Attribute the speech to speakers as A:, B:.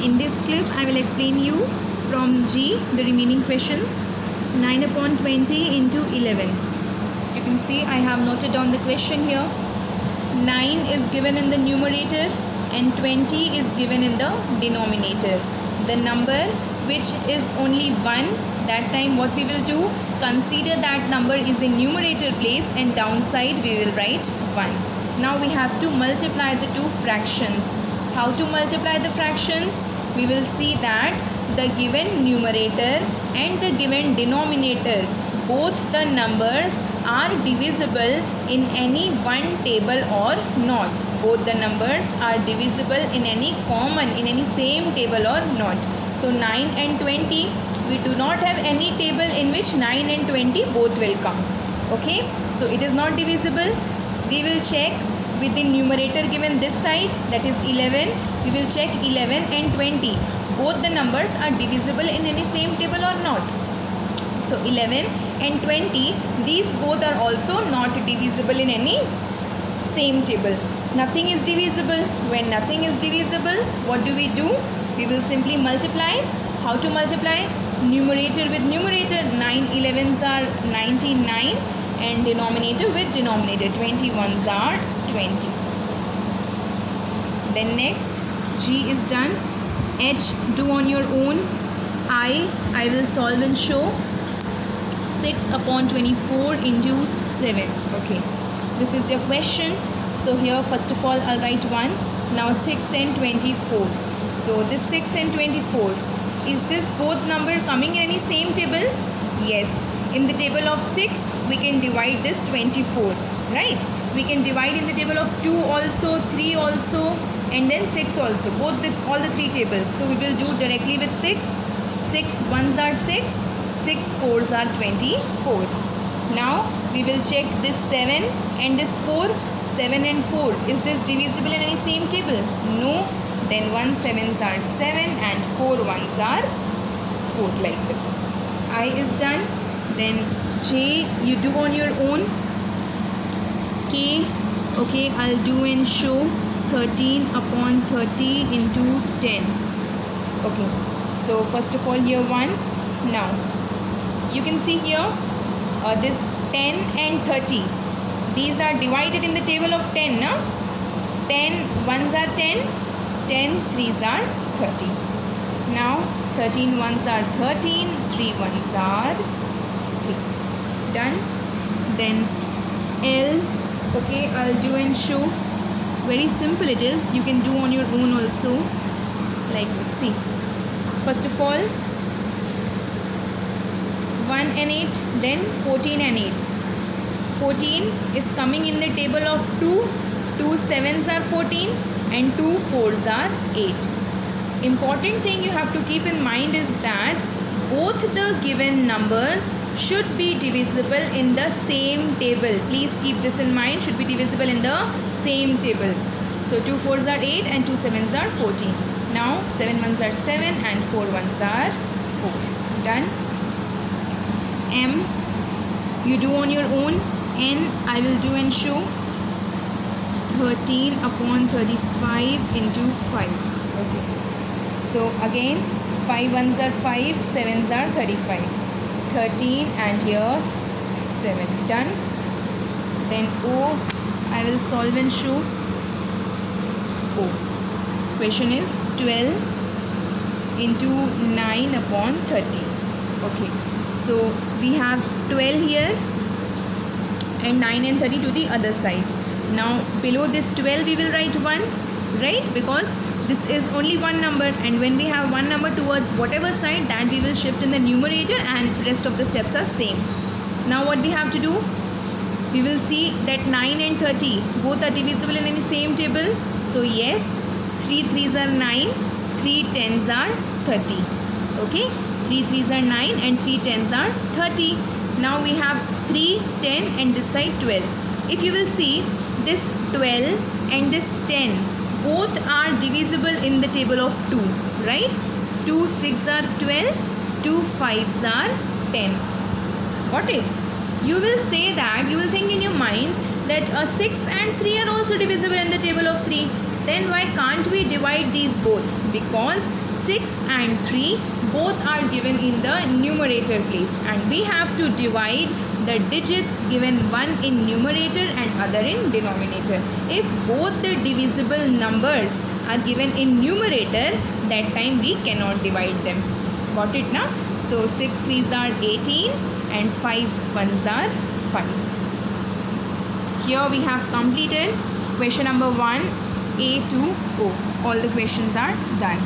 A: in this clip I will explain you from G the remaining questions. 9 upon 20 into 11. You can see I have noted down the question here. 9 is given in the numerator and 20 is given in the denominator. The number which is only 1, that time what we will do, consider that number is in numerator place and downside we will write 1. Now we have to multiply the two fractions. How to multiply the fractions? We will see that the given numerator and the given denominator, both the numbers are divisible in any one table or not. Both the numbers are divisible in any common, in any same table or not. So 9 and 20, we do not have any table in which 9 and 20 both will come. Okay, so it is not divisible. We will check with the numerator given this side, that is 11. We will check 11 and 20. Both the numbers are divisible in any same table or not. So 11 and 20, these both are also not divisible in any same table. Nothing is divisible. When nothing is divisible, what do? We will simply multiply. How to multiply? Numerator with numerator. 9 11s are 99 and denominator with denominator. 21s are 20. Then next, G is done. H, do on your own. I will solve and show. 6 upon 24 into 7. Okay, this is your question. So here first of all I'll write 1. Now 6 and 24. So this 6 and 24, is this both number coming in any same table? Yes. In the table of 6 we can divide this 24, right? We can divide in the table of 2 also, 3 also, and then 6 also, all the three tables. So we will do directly with 6. 6 1s are 6, 6 4s are 24. Now we will check this 7 and this 4. 7 and 4, is this divisible in any same table? No. Then 1 7s are 7 and 4 1s are 4, like this. I is done. Then J, you do on your own. K, okay, I'll do and show. 13 upon 30 into 10. Okay, so first of all here 1. Now you can see here this 10 and 30, these are divided in the table of 10, no? 10 1s are 10, 10 3s are 30. Now 13 1s are 13, 3 1s are 3. Done. Then L, okay, I'll do and show. Very simple it is. You can do on your own also, like this. See, first of all 1 and 8, then 14 and 8. 14 is coming in the table of 2. 2 7s are 14 and 2 4s are 8. Important thing you have to keep in mind is that both the given numbers should be divisible in the same table. Please keep this in mind, should be divisible in the same table. So 2 4s are 8 and 2 7s are 14. Now 7 1s are 7 and 4 1s are 4. Done. M, you do on your own. N, I will do and show. 13 upon 35 into 5. Okay, so again 5 1s are 5, 7s are 35. 13 and here 7. Done. Then O, I will solve and show. O, question is 12 into 9 upon 30. Okay, so we have 12 here and 9 and 30 to the other side. Now below this 12 we will write 1, right? Because this is only one number, and when we have one number towards whatever side, that we will shift in the numerator and rest of the steps are same. Now what we have to do? We will see that 9 and 30 both are divisible in any same table. So yes, 3 3s are 9, 3 10s are 30. Okay, 3 3s are 9 and 3 10s are 30. Now we have 3, 10 and this side 12. If you will see, this 12 and this 10 both are divisible in the table of 2, right? 2 6s are 12, 2 5s are 10. Got it? You will say that, you will think in your mind that 6 and 3 are also divisible in the table of 3. Then why can't we divide these both? Because 6 and 3 both are given in the numerator place, and we have to divide the digits given one in numerator and other in denominator. If both the divisible numbers are given in numerator, that time we cannot divide them. Got it now? So 6 3s are 18 and 5 1s are 5. Here we have completed question number 1 A to O. All the questions are done.